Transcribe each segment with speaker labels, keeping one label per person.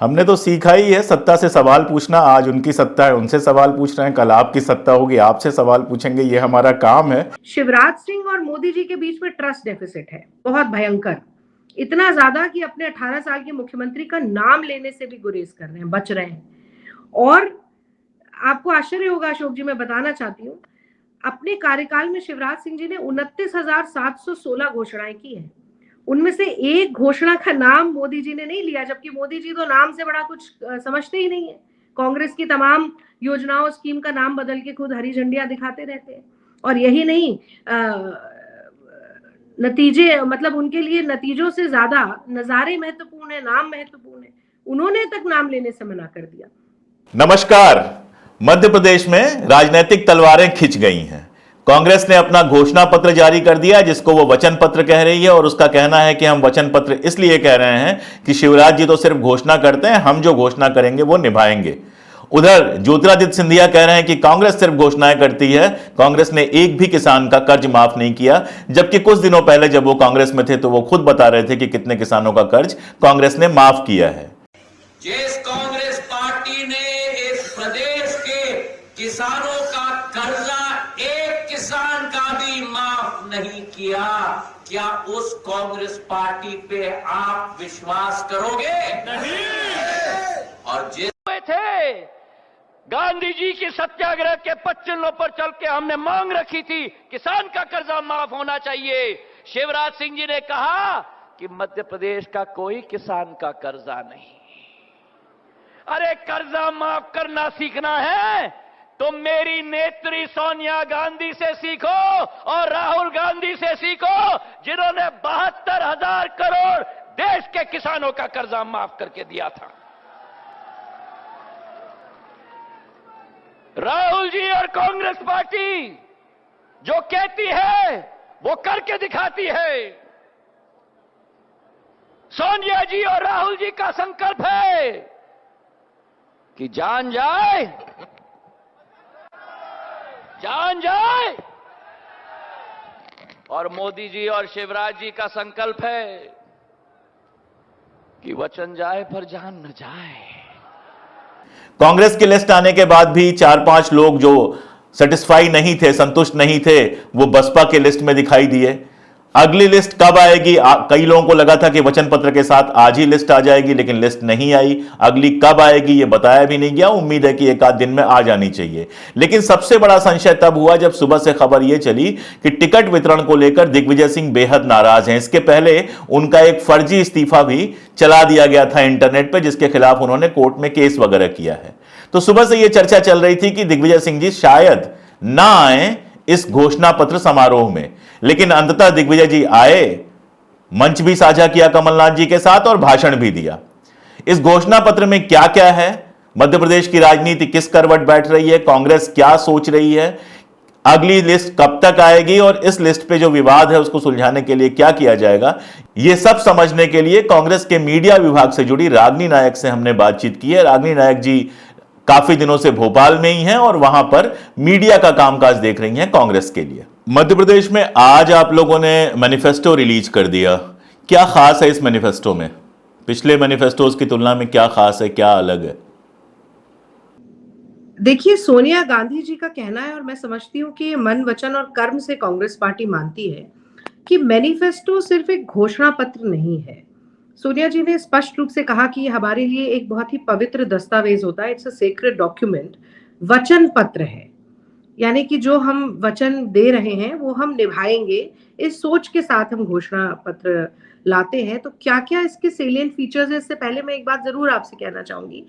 Speaker 1: हमने तो सीखा ही है सत्ता से सवाल पूछना। आज उनकी सत्ता है, उनसे सवाल पूछ रहे हैं, कल आपकी सत्ता होगी, आपसे सवाल पूछेंगे, ये हमारा काम है।
Speaker 2: शिवराज सिंह और मोदी जी के बीच में ट्रस्ट डेफिसिट है, बहुत भयंकर, इतना ज्यादा कि अपने 18 साल के मुख्यमंत्री का नाम लेने से भी गुरेज कर रहे हैं, बच रहे हैं। और आपको आश्चर्य होगा अशोक जी, मैं बताना चाहती हूँ, अपने कार्यकाल में शिवराज सिंह जी ने 29,716 घोषणाएं की हैं। उनमें से एक घोषणा का नाम मोदी जी ने नहीं लिया, जबकि मोदी जी तो नाम से बड़ा कुछ समझते ही नहीं है। कांग्रेस की तमाम योजनाओं स्कीम का नाम बदल के खुद हरी झंडियां दिखाते रहते हैं। और यही नहीं, नतीजे, मतलब उनके लिए नतीजों से ज्यादा नजारे महत्वपूर्ण है, नाम महत्वपूर्ण है। उन्होंने तक नाम लेने से मना कर दिया।
Speaker 1: नमस्कार। मध्य प्रदेश में राजनीतिक तलवारें खिंच गई हैं। कांग्रेस ने अपना घोषणा पत्र जारी कर दिया, जिसको वो वचन पत्र कह रही है, और उसका कहना है कि हम वचन पत्र इसलिए कह रहे हैं कि शिवराज जी तो सिर्फ घोषणा करते हैं, हम जो घोषणा करेंगे वो निभाएंगे। उधर ज्योतिरादित्य सिंधिया कह रहे हैं कि कांग्रेस सिर्फ घोषणाएं करती है, कांग्रेस ने एक भी किसान का कर्ज माफ नहीं किया। जबकि कुछ दिनों पहले जब वो कांग्रेस में थे तो वो खुद बता रहे थे कि कितने किसानों का कर्ज कांग्रेस ने माफ किया है।
Speaker 3: जिस कांग्रेस पार्टी ने इस प्रदेश के किसानों का कर्जा एक किसान का भी माफ नहीं किया, क्या उस कांग्रेस पार्टी पे आप विश्वास करोगे? नहीं। और जिस
Speaker 4: थे गांधी जी की सत्याग्रह के 25 चिन्हों पर चल के हमने मांग रखी थी किसान का कर्जा माफ होना चाहिए। शिवराज सिंह जी ने कहा कि मध्य प्रदेश का कोई किसान का कर्जा नहीं। अरे कर्जा माफ करना सीखना है तो मेरी नेत्री सोनिया गांधी से सीखो और राहुल गांधी से सीखो, जिन्होंने 72,000 करोड़ देश के किसानों का कर्जा माफ करके दिया था। राहुल जी और कांग्रेस पार्टी जो कहती है वो करके दिखाती है। सोनिया जी और राहुल जी का संकल्प है कि जान जाए जान जाए, और मोदी जी और शिवराज जी का संकल्प है कि वचन जाए पर जान न जाए।
Speaker 1: कांग्रेस की लिस्ट आने के बाद भी 4-5 लोग जो सेटिस्फाई नहीं थे, संतुष्ट नहीं थे, वो बसपा के लिस्ट में दिखाई दिए। अगली लिस्ट कब आएगी? कई लोगों को लगा था कि वचन पत्र के साथ आज ही लिस्ट आ जाएगी, लेकिन लिस्ट नहीं आई। अगली कब आएगी ये बताया भी नहीं गया। उम्मीद है कि एक आध दिन में आ जानी चाहिए। लेकिन सबसे बड़ा संशय तब हुआ जब सुबह से खबर यह चली कि टिकट वितरण को लेकर दिग्विजय सिंह बेहद नाराज हैं। इसके पहले उनका एक फर्जी इस्तीफा भी चला दिया गया था इंटरनेट पर, जिसके खिलाफ उन्होंने कोर्ट में केस वगैरह किया है। तो सुबह से यह चर्चा चल रही थी कि दिग्विजय सिंह जी शायद ना आए इस घोषणा पत्र समारोह में, लेकिन अंततः दिग्विजय जी आए, मंच भी साझा किया कमलनाथ जी के साथ और भाषण भी दिया। इस घोषणा पत्र में क्या क्या है, मध्य प्रदेश की राजनीति किस करवट बैठ रही है, कांग्रेस क्या सोच रही है, अगली लिस्ट कब तक आएगी और इस लिस्ट पे जो विवाद है उसको सुलझाने के लिए क्या किया जाएगा, यह सब समझने के लिए कांग्रेस के मीडिया विभाग से जुड़ी रागिनी नायक से हमने बातचीत की है। रागिनी नायक जी काफी दिनों से भोपाल में ही हैं और वहां पर मीडिया का कामकाज देख रही हैं कांग्रेस के लिए। मध्य प्रदेश में आज आप लोगों ने मैनिफेस्टो रिलीज कर दिया, क्या खास है इस मैनिफेस्टो में? पिछले मैनिफेस्टोज की तुलना में क्या खास है, क्या अलग है?
Speaker 2: देखिए, सोनिया गांधी जी का कहना है और मैं समझती हूँ कि मन, वचन और कर्म से कांग्रेस पार्टी मानती है कि मैनिफेस्टो सिर्फ एक घोषणा पत्र नहीं है। सोनिया जी ने स्पष्ट रूप से कहा कि हमारे लिए एक बहुत ही पवित्र दस्तावेज होता है, इट्स अ सेक्रेड डॉक्यूमेंट। वचन पत्र है, यानी कि जो हम वचन दे रहे हैं वो हम निभाएंगे, इस सोच के साथ हम घोषणा पत्र लाते हैं। तो क्या क्या इसके सेलिएंट फीचर्स है, इससे पहले मैं एक बात जरूर आपसे कहना चाहूंगी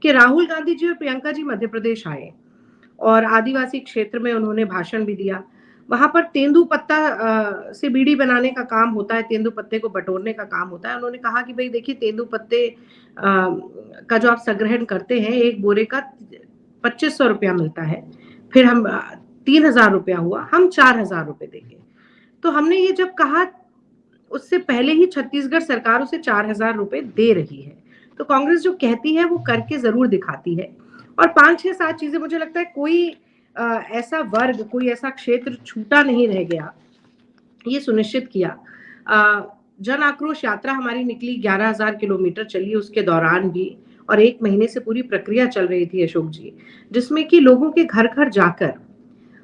Speaker 2: कि राहुल गांधी जी और प्रियंका जी मध्य प्रदेश आए और आदिवासी क्षेत्र में उन्होंने भाषण भी दिया। वहां पर तेंदुपत्ता से बीड़ी बनाने का काम होता है, तेंदुपत्ते को बटोरने का काम होता है। उन्होंने कहा कि भाई देखिए, तेंदुपत्ते का जो आप संग्रहण करते हैं, एक बोरे का 2500 रुपया मिलता है, फिर हम 3000 रुपया हुआ, हम 4000 रुपये देंगे। तो हमने ये जब कहा, उससे पहले ही छत्तीसगढ़ सरकार उसे 4000 रुपये दे रही है। तो कांग्रेस जो कहती है वो करके जरूर दिखाती है। और 5-6-7 चीजें, मुझे लगता है कोई ऐसा वर्ग, कोई ऐसा क्षेत्र छूटा नहीं रह गया, ये सुनिश्चित किया। जन आक्रोश यात्रा हमारी निकली, 11,000 किलोमीटर चली उसके दौरान भी, और 1 महीने से पूरी प्रक्रिया चल रही थी अशोक जी, जिसमें कि लोगों के घर घर जाकर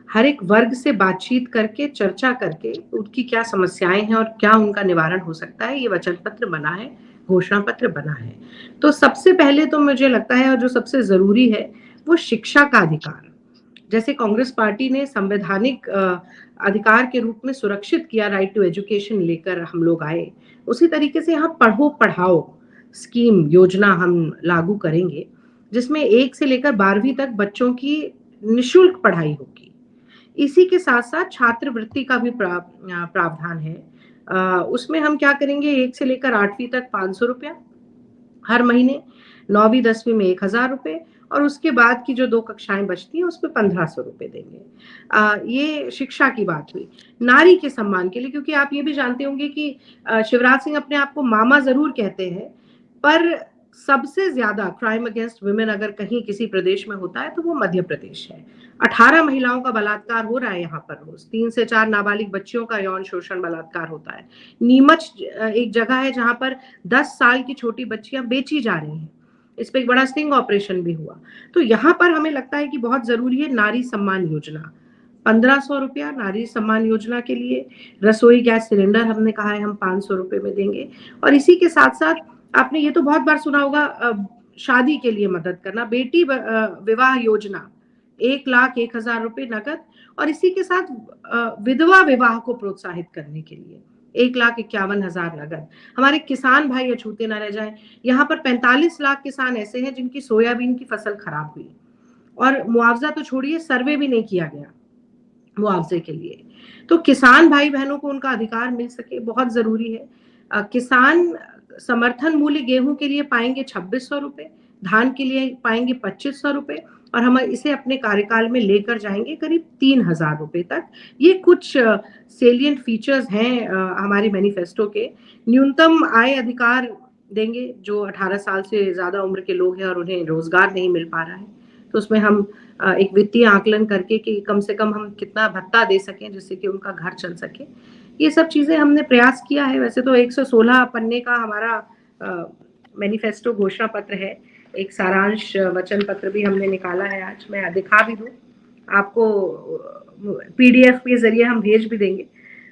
Speaker 2: हर एक वर्ग से बातचीत करके, चर्चा करके उनकी क्या समस्याएं हैं और क्या उनका निवारण हो सकता है, ये वचन पत्र बना है, घोषणा पत्र बना है। तो सबसे पहले तो मुझे लगता है और जो सबसे जरूरी है वो शिक्षा का अधिकार। जैसे कांग्रेस पार्टी ने संवैधानिक अधिकार के रूप में सुरक्षित किया, राइट टू एजुकेशन लेकर हम लोग आए, उसी तरीके से यहाँ पढ़ो पढ़ाओ स्कीम योजना हम लागू करेंगे, जिसमें 1 से लेकर 12वीं तक बच्चों की निशुल्क पढ़ाई होगी। इसी के साथ साथ छात्रवृत्ति का भी प्रावधान है। उसमें हम क्या करेंगे, 1 से लेकर 8वीं तक 500 रुपया हर महीने, 9वीं 10वीं में 1000 रुपये और उसके बाद की जो 2 कक्षाएं बचती हैं उस पर 1500 रुपये देंगे। ये शिक्षा की बात हुई। नारी के सम्मान के लिए, क्योंकि आप ये भी जानते होंगे कि शिवराज सिंह अपने आप को मामा जरूर कहते हैं, पर सबसे ज्यादा क्राइम अगेंस्ट वुमेन अगर कहीं किसी प्रदेश में होता है तो वो मध्य प्रदेश है। 18 महिलाओं का बलात्कार हो रहा है यहाँ पर रोज, 3 से 4 नाबालिग बच्चियों का यौन शोषण बलात्कार होता है। नीमच एक जगह है जहां पर 10 साल की छोटी बच्चियां बेची जा रही हैं, इस पे एक बड़ा स्टिंग ऑपरेशन भी हुआ। तो यहाँ पर हमें लगता है कि बहुत जरूरी है नारी सम्मान योजना, 1500 रुपया नारी सम्मान योजना के लिए। रसोई गैस सिलेंडर हमने कहा है हम 500 रुपए में देंगे। और इसी के साथ साथ आपने ये तो बहुत बार सुना होगा, शादी के लिए मदद करना, बेटी विवाह योजना 1,01,000 रुपए नकद, और इसी के साथ विधवा विवाह को प्रोत्साहित करने के लिए 1,51,000 नगद। हमारे किसान भाई अछूते न रह जाएं। यहाँ पर 45 लाख किसान ऐसे हैं जिनकी सोयाबीन की फसल खराब हुई और मुआवजा तो छोड़िए, सर्वे भी नहीं किया गया मुआवजे के लिए। तो किसान भाई बहनों को उनका अधिकार मिल सके, बहुत जरूरी है। किसान समर्थन मूल्य गेहूं के लिए पाएंगे 2600 रुपए, धान के लिए पाएंगे 2500 रुपए, और हम इसे अपने कार्यकाल में लेकर जाएंगे करीब 3000 रुपए तक। ये कुछ सेलिएंट फीचर्स हैं हमारे मैनिफेस्टो के। न्यूनतम आय अधिकार देंगे, जो 18 साल से ज्यादा उम्र के लोग हैं और उन्हें रोजगार नहीं मिल पा रहा है, तो उसमें हम एक वित्तीय आकलन करके कि कम से कम हम कितना भत्ता दे सकें जिससे कि उनका घर चल सके, ये सब चीजें हमने प्रयास किया है। वैसे तो 116 पन्ने का हमारा मैनिफेस्टो घोषणा पत्र है, एक सारांश वचन पत्र भी हमने निकाला है, आज मैं दिखा भी दूं आपको, PDF के जरिए हम भेज भी देंगे,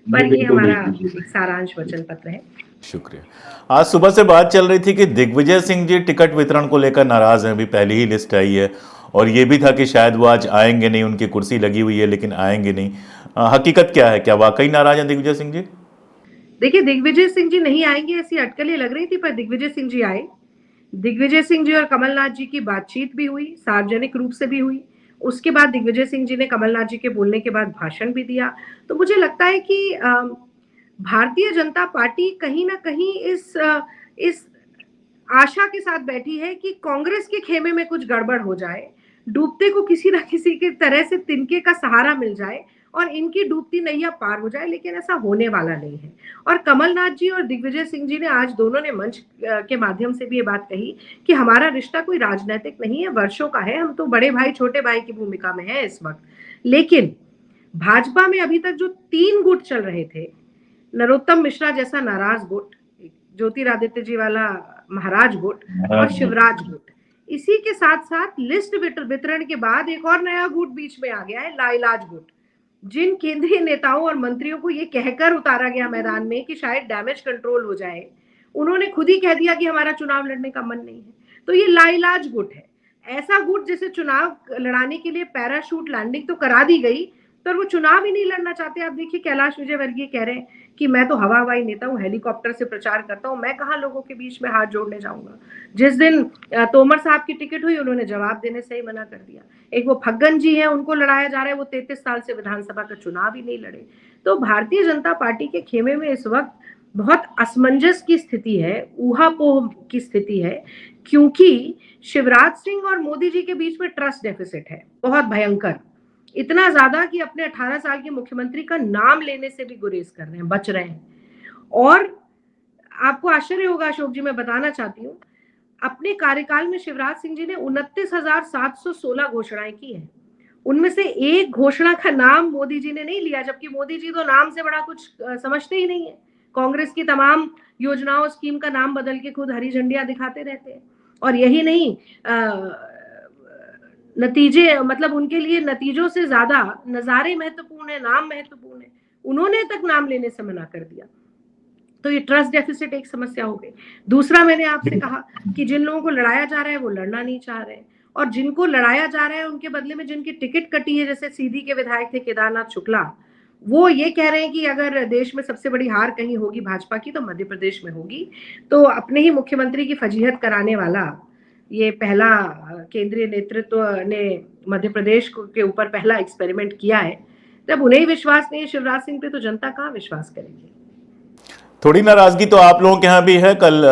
Speaker 2: पर ये हमारा एक सारांश वचन पत्र है।
Speaker 1: शुक्रिया। आज सुबह से बात चल रही थी कि दिग्विजय सिंह जी टिकट वितरण को लेकर नाराज हैं, अभी पहली ही लिस्ट आई है, और ये भी था कि शायद वो आज आएंगे नहीं, उनकी कुर्सी लगी हुई है लेकिन आएंगे नहीं। हकीकत क्या है, क्या वाकई नाराज हैं दिग्विजय सिंह जी?
Speaker 2: देखिए, दिग्विजय सिंह जी नहीं आएंगे ऐसी अटकलें लग रही थी, पर दिग्विजय सिंह जी आए। दिग्विजय सिंह जी और कमलनाथ जी की बातचीत भी हुई, सार्वजनिक रूप से भी हुई। उसके बाद दिग्विजय सिंह जी ने कमलनाथ जी के बोलने के बाद भाषण भी दिया। तो मुझे लगता है कि भारतीय जनता पार्टी कहीं ना कहीं इस आशा के साथ बैठी है कि कांग्रेस के खेमे में कुछ गड़बड़ हो जाए, डूबते को किसी न किसी के तरह से तिनके का सहारा मिल जाए और इनकी डूबती नैया पार हो जाए, लेकिन ऐसा होने वाला नहीं है। और कमलनाथ जी और दिग्विजय सिंह जी ने आज दोनों ने मंच के माध्यम से भी ये बात कही कि हमारा रिश्ता कोई राजनीतिक नहीं है, वर्षों का है, हम तो बड़े भाई छोटे भाई की भूमिका में है इस वक्त। लेकिन भाजपा में अभी तक जो 3 गुट चल रहे थे, नरोत्तम मिश्रा जैसा नाराज गुट, ज्योतिरादित्य जी वाला महाराज गुट और शिवराज गुट, इसी के साथ साथ लिस्ट वितरण के बाद एक और नया गुट बीच में आ गया है, लाइलाज गुट, जिन केंद्रीय नेताओं और मंत्रियों को ये कहकर उतारा गया मैदान में कि शायद डैमेज कंट्रोल हो जाए, उन्होंने खुद ही कह दिया कि हमारा चुनाव लड़ने का मन नहीं है। तो ये लाइलाज गुट है, ऐसा गुट जिसे चुनाव लड़ाने के लिए पैराशूट लैंडिंग तो करा दी गई, पर वो चुनाव ही नहीं लड़ना चाहते। आप देखिए, कैलाश विजयवर्गीय कह रहे हैं कि मैं तो हवाई नेता हूँ, हेलीकॉप्टर से प्रचार करता हूँ, मैं कहाँ लोगों के बीच में हाथ जोड़ने जाऊंगा। जिस दिन तोमर साहब की टिकट हुई, उन्होंने जवाब देने से ही मना कर दिया। एक वो फग्गन जी हैं, उनको लड़ाया जा रहा है, वो 33 साल से विधानसभा का चुनाव ही नहीं लड़े। तो भारतीय जनता पार्टी के खेमे में इस वक्त बहुत असमंजस की स्थिति है, ऊहापोह की स्थिति है, क्योंकि शिवराज सिंह और मोदी जी के बीच में ट्रस्ट डेफिसिट है बहुत भयंकर, इतना ज्यादा कि अपने 18 साल के मुख्यमंत्री का नाम लेने से भी गुरेज कर रहे हैं, बच रहे हैं। और आपको आश्चर्य होगा अशोक जी, मैं बताना चाहती हूँ, अपने कार्यकाल में शिवराज सिंह जी ने 29,716 घोषणाएं की हैं, उनमें से एक घोषणा का नाम मोदी जी ने नहीं लिया, जबकि मोदी जी तो नाम से बड़ा कुछ समझते ही नहीं है। कांग्रेस की तमाम योजनाओं स्कीम का नाम बदल के खुद हरी झंडियां दिखाते रहते हैं। और यही नहीं, नतीजे, मतलब उनके लिए नतीजों से ज्यादा नजारे महत्वपूर्ण है, नाम महत्वपूर्ण है। उन्होंने तक नाम लेने से मना कर दिया। तो ये ट्रस्ट डेफिसिट एक समस्या हो गई। दूसरा, मैंने आपसे कहा कि जिन लोगों को लड़ाया जा रहा है वो लड़ना नहीं चाह रहे हैं, और जिनको लड़ाया जा रहा है उनके बदले में जिनकी टिकट कटी है, जैसे सीधी के विधायक थे केदारनाथ शुक्ला, वो ये कह रहे हैं कि अगर देश में सबसे बड़ी हार कहीं होगी भाजपा की तो मध्य प्रदेश में होगी। तो अपने ही मुख्यमंत्री की फजीहत कराने वाला ये पहला केंद्रीय नेतृत्व ने मध्य प्रदेश के ऊपर पहला एक्सपेरिमेंट किया है। जब उन्हें ही विश्वास नहीं है शिवराज सिंह पे, तो जनता कहाँ विश्वास करेगी।
Speaker 1: थोड़ी नाराजगी तो आप लोगों के यहाँ भी है। कल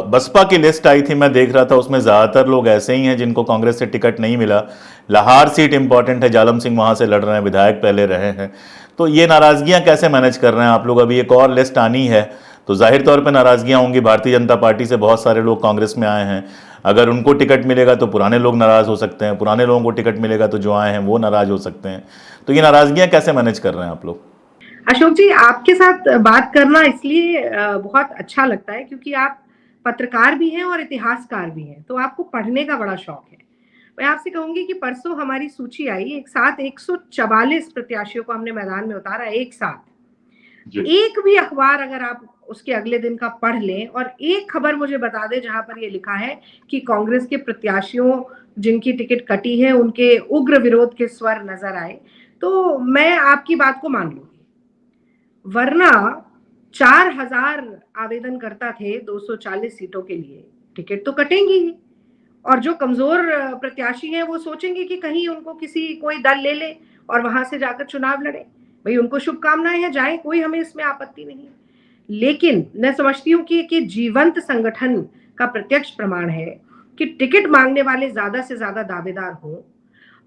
Speaker 1: बसपा की लिस्ट आई थी, मैं देख रहा था, उसमें ज्यादातर लोग ऐसे ही हैं जिनको कांग्रेस से टिकट नहीं मिला। लाहौर सीट इंपॉर्टेंट है, जालम सिंह वहां से लड़ रहे हैं, विधायक पहले रहे हैं। तो ये नाराजगियां कैसे मैनेज कर रहे हैं आप लोग? अभी एक और लिस्ट आनी है तो जाहिर तौर पर नाराजगियां होंगी। भारतीय जनता पार्टी से बहुत सारे लोग कांग्रेस में आए हैं, अगर उनको टिकट मिलेगा तो पुराने लोग नाराज हो सकते हैं, पुराने लोगों को टिकट मिलेगा तो जो आए हैं वो नाराज हो सकते हैं। तो ये नाराजगियां कैसे मैनेज कर रहे हैं आप लोग?
Speaker 2: अशोक जी, आपके साथ बात करना इसलिए बहुत अच्छा लगता है क्योंकि आप पत्रकार भी हैं और इतिहासकार भी हैं, तो आपको पढ़ने का बड़ा शौक है। मैं आपसे कहूंगी कि परसों हमारी सूची आई, एक साथ 144 प्रत्याशियों को हमने मैदान में उतारा, एक साथ। एक भी अखबार अगर आप उसके अगले दिन का पढ़ लें और एक खबर मुझे बता दे जहां पर ये लिखा है कि कांग्रेस के प्रत्याशियों जिनकी टिकट कटी है उनके उग्र विरोध के स्वर नजर आए, तो मैं आपकी बात को मान लूंगी। वरना 4000 आवेदनकर्ता थे 240 सीटों के लिए, टिकट तो कटेंगी ही। और जो कमजोर प्रत्याशी हैं वो सोचेंगे कि कहीं उनको कोई दल ले ले और वहां से जाकर चुनाव लड़े। भाई, उनको शुभकामनाएं हैं, जाए, कोई हमें इसमें आपत्ति नहीं। लेकिन मैं समझती हूँ कि जीवंत संगठन का प्रत्यक्ष प्रमाण है कि टिकट मांगने वाले ज्यादा से ज्यादा दावेदार हों,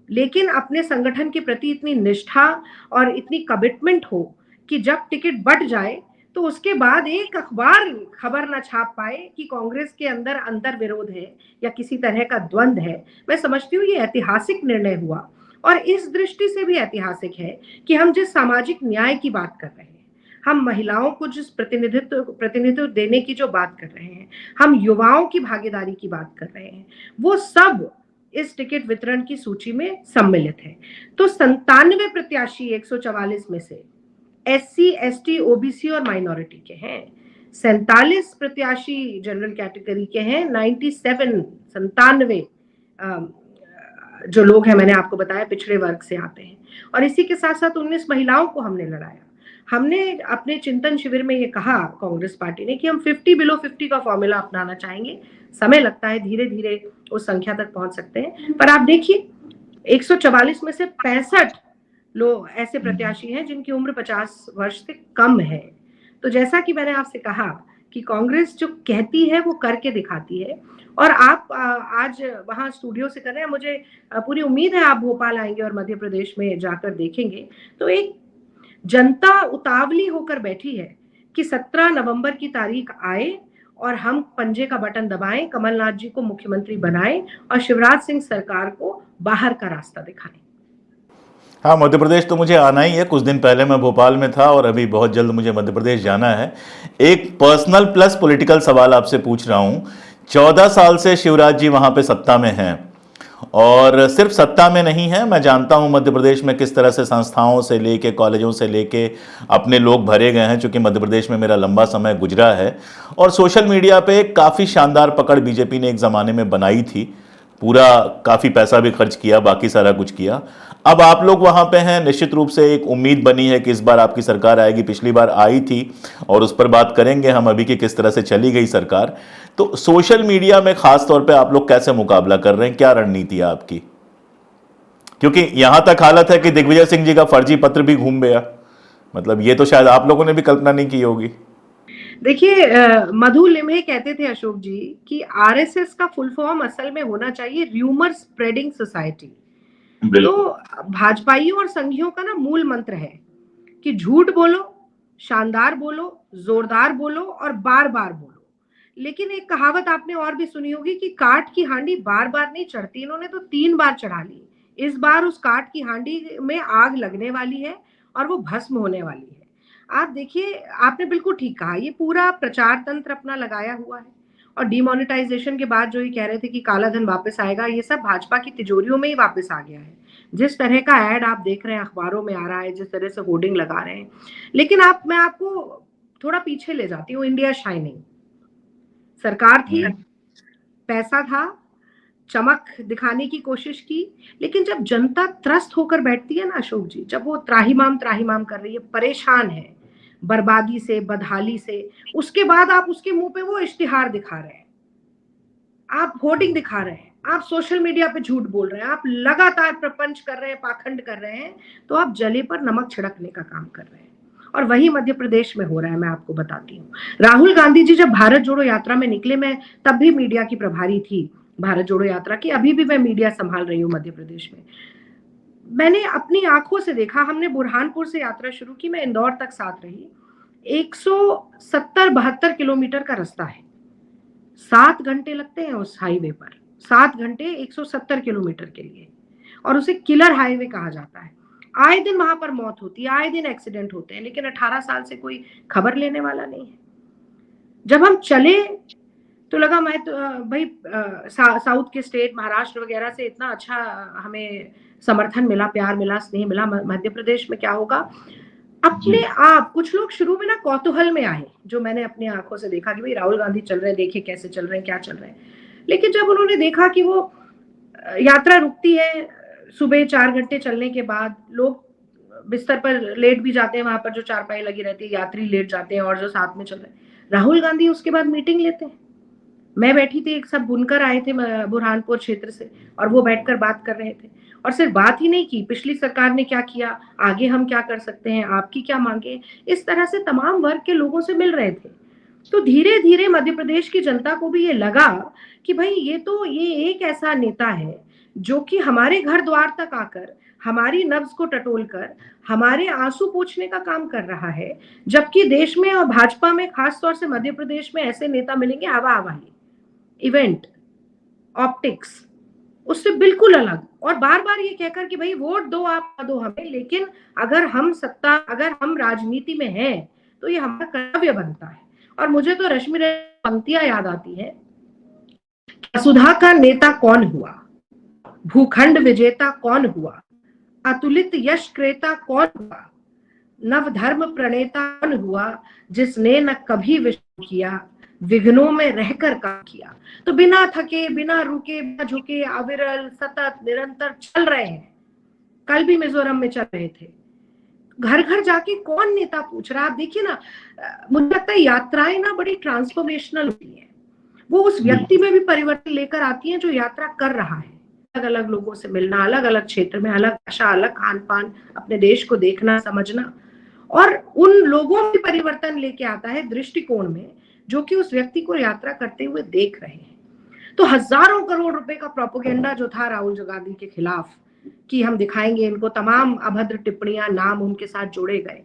Speaker 2: लेकिन अपने संगठन के प्रति इतनी निष्ठा और इतनी कमिटमेंट हो कि जब टिकट बट जाए तो उसके बाद एक अखबार खबर ना छाप पाए कि कांग्रेस के अंदर अंतर विरोध है या किसी तरह का द्वंद है। मैं समझती हूँ ये ऐतिहासिक निर्णय हुआ, और इस दृष्टि से भी ऐतिहासिक है कि हम जिस सामाजिक न्याय की बात कर रहे हैं, हम महिलाओं को जिस प्रतिनिधित्व देने की जो बात कर रहे हैं, हम युवाओं की भागीदारी की बात कर रहे हैं, वो सब इस टिकट वितरण की सूची में सम्मिलित है। तो 97 प्रत्याशी 144 में से SC, ST, OBC और माइनॉरिटी के हैं। 47 प्रत्याशी जनरल कैटेगरी के हैं। 97 जो लोग हैं, मैंने आपको बताया, पिछड़े वर्ग से आते हैं। और इसी के साथ साथ 19 महिलाओं को हमने लड़ाया। हमने अपने चिंतन शिविर में ये कहा कांग्रेस पार्टी ने कि हम 50 बिलो 50 का फॉर्मूला अपनाना चाहेंगे। समय लगता है, धीरे धीरे उस संख्या तक पहुंच सकते हैं। पर आप देखिए, 144 में से 65 लोग ऐसे प्रत्याशी हैं जिनकी उम्र 50 वर्ष से कम है। तो जैसा कि मैंने आपसे कहा कि कांग्रेस जो कहती है वो करके दिखाती है। और आप आज वहां स्टूडियो से कर रहे हैं, मुझे पूरी उम्मीद है आप भोपाल आएंगे और मध्य प्रदेश में जाकर देखेंगे, तो एक जनता उतावली होकर बैठी है कि 17 नवंबर की तारीख आए और हम पंजे का बटन दबाएं, कमलनाथ जी को मुख्यमंत्री बनाएं और शिवराज सिंह सरकार को बाहर का रास्ता दिखाएं।
Speaker 1: हाँ, मध्य प्रदेश तो मुझे आना ही है। कुछ दिन पहले मैं भोपाल में था और अभी बहुत जल्द मुझे मध्य प्रदेश जाना है। एक पर्सनल प्लस पॉलिटिकल सवाल आपसे पूछ रहा हूँ। 14 साल से शिवराज जी वहाँ पे सत्ता में हैं, और सिर्फ सत्ता में नहीं है, मैं जानता हूँ मध्य प्रदेश में किस तरह से संस्थाओं से लेके, कॉलेजों से लेके अपने लोग भरे गए हैं, चूँकि मध्य प्रदेश में मेरा लंबा समय गुजरा है। और सोशल मीडिया पे काफ़ी शानदार पकड़ बीजेपी ने एक ज़माने में बनाई थी, पूरा काफ़ी पैसा भी खर्च किया, बाकी सारा कुछ किया। अब आप लोग वहां पे हैं, निश्चित रूप से एक उम्मीद बनी है कि इस बार आपकी सरकार आएगी। पिछली बार आई थी और उस पर बात करेंगे हम अभी कि किस तरह से चली गई सरकार। तो सोशल मीडिया में खास तौर पे आप लोग कैसे मुकाबला कर रहे हैं, क्या रणनीति है आपकी? क्योंकि यहां तक हालत है कि दिग्विजय सिंह जी का फर्जी पत्र भी घूम गया, मतलब ये तो शायद आप लोगों ने भी कल्पना नहीं की होगी।
Speaker 2: देखिए, मधु लिम्हे कहते थे अशोक जी कि RSS का फुल फॉर्म असल में होना चाहिए र्यूमर स्प्रेडिंग सोसाइटी। तो भाजपाइयों और संघियों का ना मूल मंत्र है कि झूठ बोलो, शानदार बोलो, जोरदार बोलो और बार बार बोलो। लेकिन एक कहावत आपने और भी सुनी होगी कि काठ की हांडी बार बार नहीं चढ़ती। इन्होंने तो 3 बार चढ़ा ली। इस बार उस काठ की हांडी में आग लगने वाली है और वो भस्म होने वाली है। आप देखिए, आपने बिल्कुल ठीक कहा, ये पूरा प्रचार तंत्र अपना लगाया हुआ है और डिमोनेटाइजेशन के बाद जो ये कह रहे थे कि काला धन वापस आएगा, ये सब भाजपा की तिजोरियों में ही वापस आ गया है। जिस तरह का ऐड आप देख रहे हैं अखबारों में आ रहा है, जिस तरह से होर्डिंग लगा रहे हैं। लेकिन मैं आपको थोड़ा पीछे ले जाती हूँ। इंडिया शाइनिंग सरकार थी, पैसा था, चमक दिखाने की कोशिश की, लेकिन जब जनता त्रस्त होकर बैठती है ना अशोक जी, जब वो त्राहिमाम कर रही है, परेशान है बर्बादी से, बदहाली से, उसके बाद आप उसके मुंह पे वो इश्तिहार दिखा रहे हैं, आप होर्डिंग दिखा रहे हैं, आप सोशल मीडिया पे झूठ बोल रहे हैं, आप लगातार प्रपंच कर रहे हैं, पाखंड कर रहे हैं, तो आप जले पर नमक छिड़कने का काम कर रहे हैं। और वही मध्य प्रदेश में हो रहा है। मैं आपको बताती हूँ, राहुल गांधी जी जब भारत जोड़ो यात्रा में निकले, मैं तब भी मीडिया की प्रभारी थी भारत जोड़ो यात्रा की, अभी भी मैं मीडिया संभाल रही हूँ मध्य प्रदेश में। मैंने अपनी आंखों से देखा, हमने बुरहानपुर से यात्रा शुरू की, मैं इंदौर तक साथ रही। 170-72 किलोमीटर का रास्ता है, 7 घंटे लगते हैं उस हाईवे पर, 7 घंटे 170 किलोमीटर के लिए, और उसे किलर हाईवे कहा जाता है। आए दिन वहां पर मौत होती है, आए दिन एक्सीडेंट होते हैं, लेकिन 18 साल से कोई खबर लेने वाला नहीं है। जब हम चले तो लगा मैं तो भाई साउथ के स्टेट महाराष्ट्र वगैरह से इतना अच्छा हमें समर्थन मिला, प्यार मिला, स्नेह मिला, मध्य प्रदेश में क्या होगा। अपने आप कुछ लोग शुरू में ना कौतूहल में आए, जो मैंने अपनी आंखों से देखा कि भाई राहुल गांधी चल रहे हैं, देखिए कैसे चल रहे हैं, क्या चल रहे हैं। लेकिन जब उन्होंने देखा कि वो यात्रा रुकती है, सुबह 4 घंटे चलने के बाद लोग बिस्तर पर लेट भी जाते हैं, वहां पर जो चारपाई लगी रहती है, यात्री लेट जाते हैं, और जो साथ में चल रहे हैं, राहुल गांधी उसके बाद मीटिंग लेते हैं। मैं बैठी थी, एक सब बुनकर आए थे बुरहानपुर क्षेत्र से, और वो बैठकर बात कर रहे थे, और सिर्फ बात ही नहीं की, पिछली सरकार ने क्या किया, आगे हम क्या कर सकते हैं, आपकी क्या मांगे, इस तरह से तमाम वर्ग के लोगों से मिल रहे थे। तो धीरे धीरे मध्य प्रदेश की जनता को भी ये लगा कि भाई ये एक ऐसा नेता है जो कि हमारे घर द्वार तक आकर हमारी नब्ज को टटोलकर हमारे आंसू पोंछने का काम कर रहा है। जबकि देश में और भाजपा में, खासतौर से मध्य प्रदेश में, ऐसे नेता मिलेंगे हवा हवाई, इवेंट, ऑप्टिक्स, उससे बिल्कुल अलग, और बार बार ये कहकर कि भाई वोट दो, आप दो हमें, लेकिन अगर हम राजनीति में हैं तो ये हमारा कर्तव्य बनता है। और मुझे तो रश्मि पंक्तियां याद आती है, वसुधा का नेता कौन हुआ, भूखंड विजेता कौन हुआ, अतुलित यश क्रेता कौन हुआ, नव धर्म प्रणेता कौन हुआ, जिसने न कभी विश्व किया, विघ्नों में रहकर काम किया। तो बिना थके, बिना रुके, बिना झुके, अविरल, सतत, निरंतर चल रहे हैं। कल भी मिजोरम में चल रहे थे, घर घर जाके कौन नेता पूछ रहा है। आप देखिए ना, मुझे लगता है यात्राएं ना बड़ी ट्रांसफॉर्मेशनल होती है, वो उस व्यक्ति में भी परिवर्तन लेकर आती हैं जो यात्रा कर रहा है। अलग अलग लोगों से मिलना, अलग अलग क्षेत्र में, अलग भाषा, अलग खान पान, अपने देश को देखना, समझना, और उन लोगों में परिवर्तन लेके आता है दृष्टिकोण में, जो कि उस व्यक्ति को यात्रा करते हुए देख रहे हैं। तो हजारों करोड़ रुपए का प्रोपेगेंडा जो था राहुल गांधी के खिलाफ कि हम दिखाएंगे इनको, तमाम अभद्र टिप्पणियां, नाम उनके साथ जोड़े गए,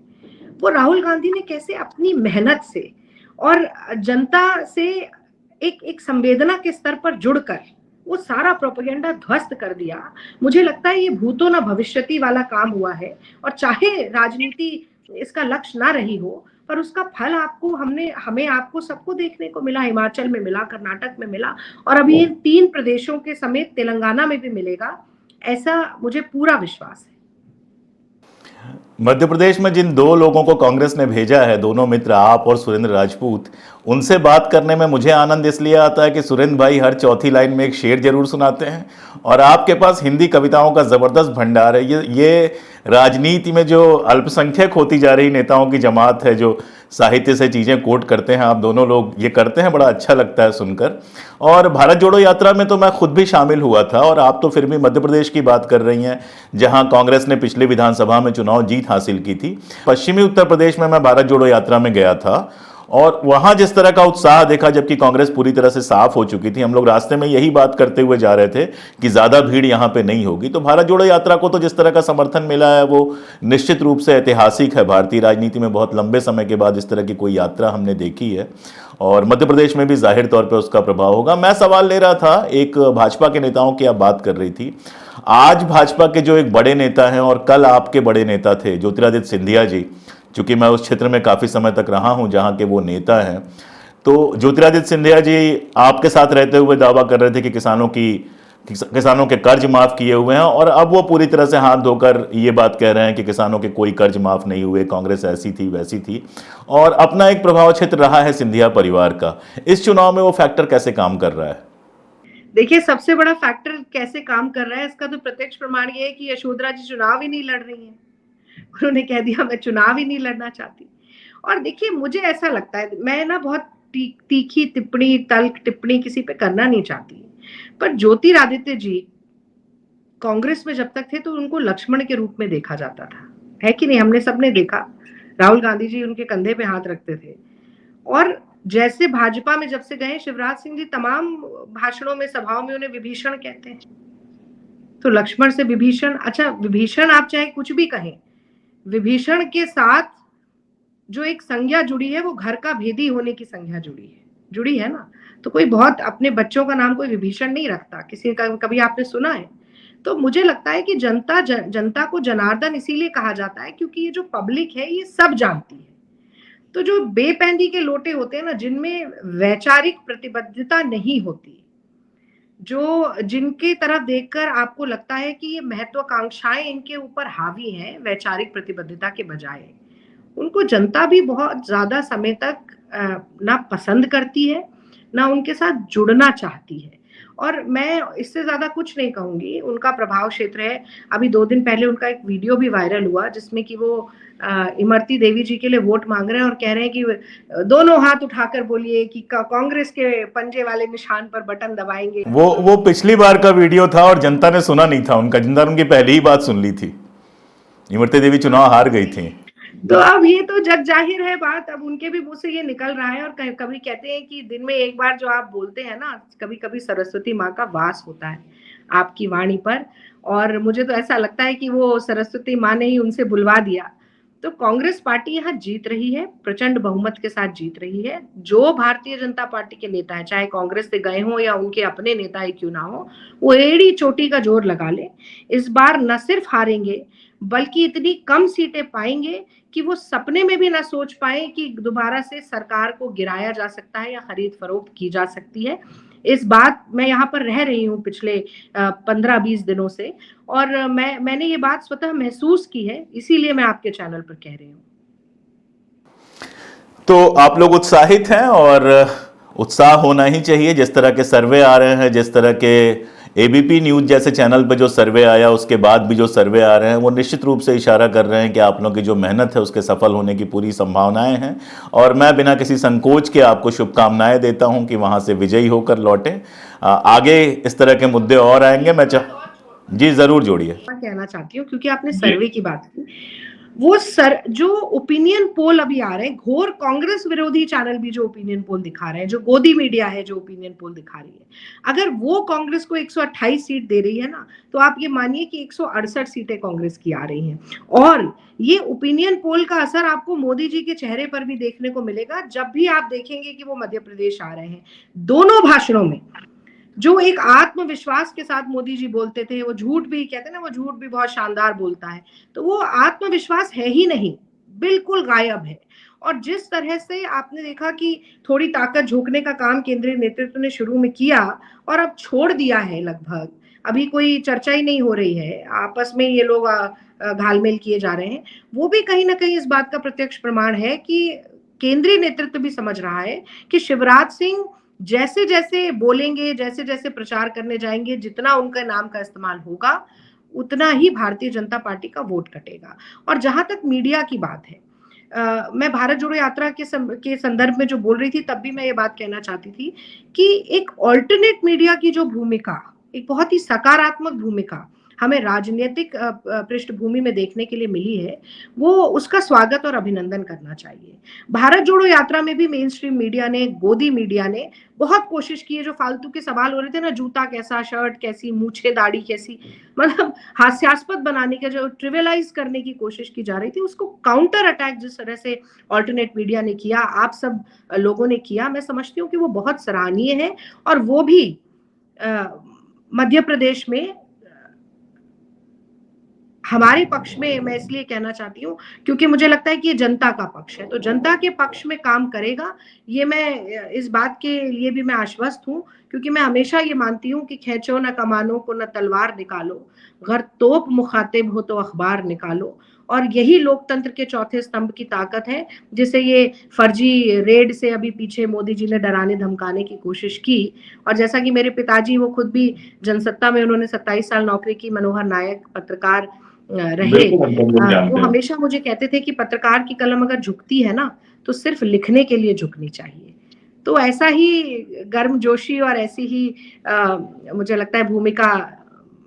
Speaker 2: वो राहुल गांधी ने कैसे अपनी मेहनत से और जनता से एक संवेदना के स्तर पर जुड़कर वो सारा प्रोपेगेंडा ध्वस्त कर दिया। मुझे लगता है ये भूतो न भविष्यति वाला काम हुआ है, और चाहे राजनीति इसका लक्ष्य ना रही हो, पर उसका फल हमें आपको सबको देखने को मिला। हिमाचल में मिला, कर्नाटक में मिला, और अभी इन 3 प्रदेशों के समेत तेलंगाना में भी मिलेगा, ऐसा मुझे पूरा विश्वास है।
Speaker 1: मध्य प्रदेश में जिन 2 लोगों को कांग्रेस ने भेजा है, दोनों मित्र, आप और सुरेंद्र राजपूत, उनसे बात करने में मुझे आनंद इसलिए आता है कि सुरेंद्र भाई हर चौथी लाइन में एक शेर जरूर सुनाते हैं, और आपके पास हिंदी कविताओं का जबरदस्त भंडार है। ये राजनीति में जो अल्पसंख्यक होती जा रही नेताओं की जमात है, जो साहित्य से चीज़ें कोट करते हैं, आप दोनों लोग ये करते हैं, बड़ा अच्छा लगता है सुनकर। और भारत जोड़ो यात्रा में तो मैं खुद भी शामिल हुआ था, और आप तो फिर भी मध्य प्रदेश की बात कर रही हैं, जहां कांग्रेस ने पिछले विधानसभा में चुनाव जीत हासिल की थी। पश्चिमी उत्तर प्रदेश में मैं भारत जोड़ो यात्रा में गया था, और वहां जिस तरह का उत्साह देखा, जबकि कांग्रेस पूरी तरह से साफ हो चुकी थी, हम लोग रास्ते में यही बात करते हुए जा रहे थे कि ज्यादा भीड़ यहां पे नहीं होगी। तो भारत जोड़ो यात्रा को तो जिस तरह का समर्थन मिला है, वो निश्चित रूप से ऐतिहासिक है। भारतीय राजनीति में बहुत लंबे समय के बाद इस तरह की कोई यात्रा हमने देखी है, और मध्य प्रदेश में भी जाहिर तौर पर उसका प्रभाव होगा। मैं सवाल ले रहा था, एक भाजपा के नेताओं की आप बात कर रही थी, आज भाजपा के जो एक बड़े नेता हैं, और कल आपके बड़े नेता थे ज्योतिरादित्य सिंधिया जी, चूंकि मैं उस क्षेत्र में काफ़ी समय तक रहा हूं जहां के वो नेता हैं, तो ज्योतिरादित्य सिंधिया जी आपके साथ रहते हुए दावा कर रहे थे कि किसानों के कर्ज माफ किए हुए हैं, और अब वो पूरी तरह से हाथ धोकर ये बात कह रहे हैं कि किसानों के कोई कर्ज माफ नहीं हुए, कांग्रेस ऐसी थी वैसी थी, और अपना एक प्रभाव क्षेत्र रहा है सिंधिया परिवार का। इस चुनाव में वो फैक्टर कैसे काम कर रहा है?
Speaker 2: देखिए, सबसे बड़ा फैक्टर कैसे काम कर रहा है इसका तो प्रत्यक्ष प्रमाण ये है कि यशोधरा जी चुनाव ही नहीं लड़ रही हैं। उन्होंने कह दिया मैं चुनाव ही नहीं लड़ना चाहती। और देखिए, मुझे ऐसा लगता है, मैं ना बहुत तीखी टिप्पणी, तल्ख टिप्पणी किसी पे करना नहीं चाहती, पर ज्योतिरादित्य जी कांग्रेस में जब तक थे तो उनको लक्ष्मण के रूप में देखा जाता था, है कि नहीं? हमने सबने देखा, राहुल गांधी जी उनके कंधे पे हाथ रखते थे। और जैसे भाजपा में जब से गए, शिवराज सिंह जी तमाम भाषणों में, सभाओं में उन्हें विभीषण कहते हैं। तो लक्ष्मण से विभीषण, अच्छा विभीषण आप चाहे कुछ भी कहें, विभीषण के साथ जो एक संज्ञा जुड़ी है वो घर का भेदी होने की संज्ञा जुड़ी है ना। तो कोई बहुत अपने बच्चों का नाम कोई विभीषण नहीं रखता, किसी का कभी आपने सुना है? तो मुझे लगता है कि जनता को जनार्दन इसीलिए कहा जाता है क्योंकि ये जो पब्लिक है ये सब जानती है। तो जो बेपैंदी के लोटे होते हैं ना, जिनमें वैचारिक प्रतिबद्धता नहीं होती, जो जिनके तरफ देखकर आपको लगता है कि ये महत्वाकांक्षाएं इनके ऊपर हावी हैं वैचारिक प्रतिबद्धता के बजाय, उनको जनता भी बहुत ज्यादा समय तक ना पसंद करती है, ना उनके साथ जुड़ना चाहती है। और मैं इससे ज्यादा कुछ नहीं कहूंगी, उनका प्रभाव क्षेत्र है। अभी 2 दिन पहले उनका एक वीडियो भी वायरल हुआ जिसमें कि वो इमरती देवी जी के लिए वोट मांग रहे हैं और कह रहे हैं कि दोनों हाथ उठाकर बोलिए कि कांग्रेस के पंजे वाले निशान पर बटन दबाएंगे।
Speaker 1: वो पिछली बार का वीडियो था और जनता ने सुना नहीं था उनका, जनता ने उनकी पहली ही बात सुन ली थी। इमरती देवी चुनाव हार गई थी।
Speaker 2: तो अब ये तो जग जाहिर है बात, अब उनके भी मुंह से ये निकल रहा है। और कभी कहते हैं कि दिन में एक बार जो आप बोलते हैं ना, कभी कभी सरस्वती माँ का वास होता है आपकी वाणी पर, और मुझे तो ऐसा लगता है कि वो सरस्वती माँ ने ही उनसे बुलवा दिया। तो कांग्रेस पार्टी यहाँ जीत रही है, प्रचंड बहुमत के साथ जीत रही है। जो भारतीय जनता पार्टी के नेता है, चाहे कांग्रेस से गए हों या उनके अपने नेता ही क्यों ना हो, वो एड़ी चोटी का जोर लगा ले, इस बार न सिर्फ हारेंगे बल्कि इतनी कम सीटें पाएंगे कि वो सपने में भी ना सोच पाए कि दोबारा से सरकार को गिराया जा सकता है या खरीद फरोख्त की जा सकती है। इस बात मैं यहाँ पर रह रही हूँ पिछले 15-20 दिनों से, और मैंने ये बात स्वतः महसूस की है, इसीलिए मैं आपके चैनल पर कह रही हूँ।
Speaker 1: तो आप लोग उत्साहित हैं, और उत्साह होना ही चाहिए। जिस तरह के सर्वे आ रहे हैं, जिस तरह के एबीपी न्यूज जैसे चैनल पे जो सर्वे आया, उसके बाद भी जो सर्वे आ रहे हैं, वो निश्चित रूप से इशारा कर रहे हैं कि आप लोगों की जो मेहनत है उसके सफल होने की पूरी संभावनाएं हैं। और मैं बिना किसी संकोच के आपको शुभकामनाएं देता हूं कि वहां से विजयी होकर लौटें। आगे इस तरह के मुद्दे और आएंगे। मैं जी जरूर जोड़िए।
Speaker 2: कहना चाहती हूँ क्योंकि आपने सर्वे की बात की, वो जो ओपिनियन पोल अभी आ रहे हैं, घोर कांग्रेस विरोधी चैनल भी जो ओपिनियन पोल दिखा रहे हैं, जो गोदी मीडिया है जो ओपिनियन पोल दिखा रही है, अगर वो कांग्रेस को 128 सीट दे रही है ना, तो आप ये मानिए कि 168 सीटें कांग्रेस की आ रही हैं। और ये ओपिनियन पोल का असर आपको मोदी जी के चेहरे पर भी देखने को मिलेगा जब भी आप देखेंगे कि वो मध्य प्रदेश आ रहे हैं। दोनों भाषणों में जो एक आत्मविश्वास के साथ मोदी जी बोलते थे, वो झूठ भी कहते हैं ना, वो झूठ भी बहुत शानदार बोलता है, तो वो आत्मविश्वास है ही नहीं, बिल्कुल गायब है। और जिस तरह से आपने देखा कि थोड़ी ताकत झोंकने का काम केंद्रीय नेतृत्व ने शुरू में किया और अब छोड़ दिया है, लगभग अभी कोई चर्चा ही नहीं हो रही है, आपस में ये लोग घालमेल किए जा रहे हैं, वो भी कहीं ना कहीं इस बात का प्रत्यक्ष प्रमाण है कि केंद्रीय नेतृत्व भी समझ रहा है कि शिवराज सिंह जैसे जैसे बोलेंगे, जैसे जैसे प्रचार करने जाएंगे, जितना उनका नाम का इस्तेमाल होगा, उतना ही भारतीय जनता पार्टी का वोट कटेगा। और जहां तक मीडिया की बात है, मैं भारत जोड़ो यात्रा के संदर्भ में जो बोल रही थी, तब भी मैं ये बात कहना चाहती थी कि एक ऑल्टरनेट मीडिया की जो भूमिका, एक बहुत ही सकारात्मक भूमिका हमें राजनीतिक पृष्ठभूमि में देखने के लिए मिली है, वो उसका स्वागत और अभिनंदन करना चाहिए। भारत जोड़ो यात्रा में भी मेन स्ट्रीम मीडिया ने, गोदी मीडिया ने बहुत कोशिश की है। जो फालतू के सवाल हो रहे थे ना, जूता कैसा, शर्ट कैसी, मूछे दाढ़ी कैसी, मतलब हास्यास्पद बनाने का, जो ट्रिवियलाइज करने की कोशिश की जा रही थी, उसको काउंटर अटैक जिस तरह से ऑल्टरनेट मीडिया ने किया, आप सब लोगों ने किया, मैं समझती हूँ कि वो बहुत सराहनीय है। और वो भी मध्य प्रदेश में हमारे पक्ष में मैं इसलिए कहना चाहती हूँ क्योंकि मुझे लगता है कि ये जनता का पक्ष है, तो जनता के पक्ष में काम करेगा। ये मैं इस बात के लिए भी मैं आश्वस्त हूँ, क्योंकि मैं हमेशा ये मानती हूँ कि खींचो न कमानों को न तलवार निकालो, घर तोप मुखातिब हो तो अखबार निकालो। और यही लोकतंत्र के चौथे स्तंभ की ताकत है, जिसे ये फर्जी रेड से अभी पीछे मोदी जी ने डराने धमकाने की कोशिश की। और जैसा कि मेरे पिताजी, वो खुद भी जनसत्ता में उन्होंने 27 साल नौकरी की, मनोहर नायक पत्रकार रहे, वो हमेशा मुझे कहते थे कि पत्रकार की कलम अगर झुकती है ना, तो सिर्फ लिखने के लिए झुकनी चाहिए। तो ऐसा ही गर्मजोशी और ऐसी ही मुझे लगता है भूमिका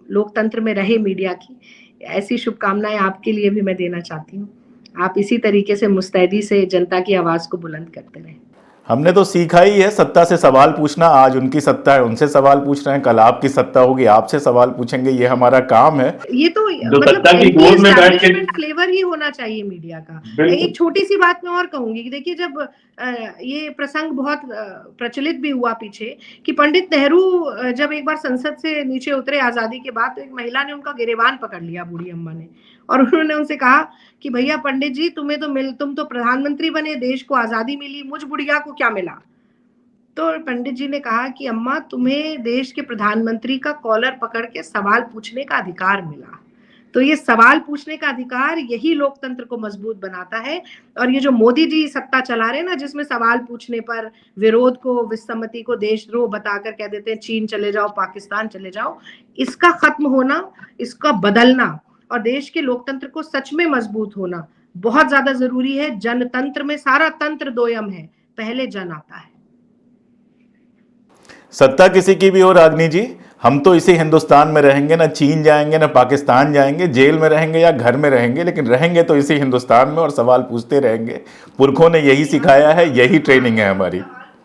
Speaker 2: लोकतंत्र में रहे मीडिया की। ऐसी शुभकामनाएं आपके लिए भी मैं देना चाहती हूँ। आप इसी तरीके से मुस्तैदी से जनता की आवाज को बुलंद करते रहें।
Speaker 1: हमने तो सीखा ही है सत्ता से सवाल पूछना। आज उनकी सत्ता है, उनसे सवाल पूछ रहे हैं, कल आपकी सत्ता होगी, आपसे सवाल पूछेंगे। ये हमारा काम है।
Speaker 2: ये तो
Speaker 1: जो
Speaker 2: मतलब
Speaker 1: सत्ता की गोद में बैठ के
Speaker 2: फ्लेवर ही होना चाहिए मीडिया का। एक छोटी सी बात मैं और कहूंगी कि देखिए, जब ये प्रसंग बहुत प्रचलित भी हुआ पीछे कि पंडित नेहरू जब एक बार संसद से नीचे उतरे आजादी के बाद, तो एक महिला ने उनका गिरेबान पकड़ लिया, बूढ़ी अम्मा ने, और उन्होंने उनसे कहा कि भैया पंडित जी, तुम तो प्रधानमंत्री बने, देश को आजादी मिली, मुझ बुढ़िया को क्या मिला? तो पंडित जी ने कहा कि अम्मा, तुम्हें देश के प्रधानमंत्री का कॉलर पकड़ के सवाल पूछने का अधिकार मिला। तो ये सवाल पूछने का अधिकार, यही लोकतंत्र को मजबूत बनाता है। और ये जो मोदी जी सत्ता चला रहे हैं ना, जिसमें सवाल पूछने पर विरोध को, विसम्मति को देशद्रोह बताकर कह देते हैं चीन चले जाओ, पाकिस्तान चले जाओ, इसका खत्म होना, इसका बदलना और देश के लोकतंत्र को सच में मजबूत होना बहुत ज्यादा जरूरी है। जनतंत्र में सारा तंत्र दोयम है, पहले जन आता है।
Speaker 1: सत्ता किसी की भी हो रागनी जी, हम तो इसी हिंदुस्तान में रहेंगे, ना चीन जाएंगे ना पाकिस्तान जाएंगे, जेल में रहेंगे या घर में रहेंगे, लेकिन रहेंगे तो इसी हिंदुस्तान में और सवाल पूछते रहेंगे। पुरखों ने यही सिखाया है, यही ट्रेनिंग है हमारी।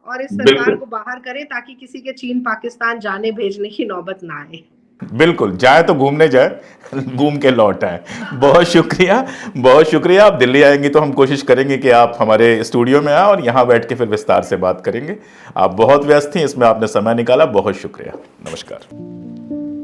Speaker 2: और इस सरकार को बाहर करें ताकि किसी के चीन पाकिस्तान जाने भेजने की नौबत ना आए।
Speaker 1: बिल्कुल, जाए तो घूमने जाए, घूम के लौट आए। बहुत शुक्रिया, बहुत शुक्रिया। आप दिल्ली आएंगी तो हम कोशिश करेंगे कि आप हमारे स्टूडियो में आए और यहाँ बैठ के फिर विस्तार से बात करेंगे। आप बहुत व्यस्त थी, इसमें आपने समय निकाला, बहुत शुक्रिया। नमस्कार।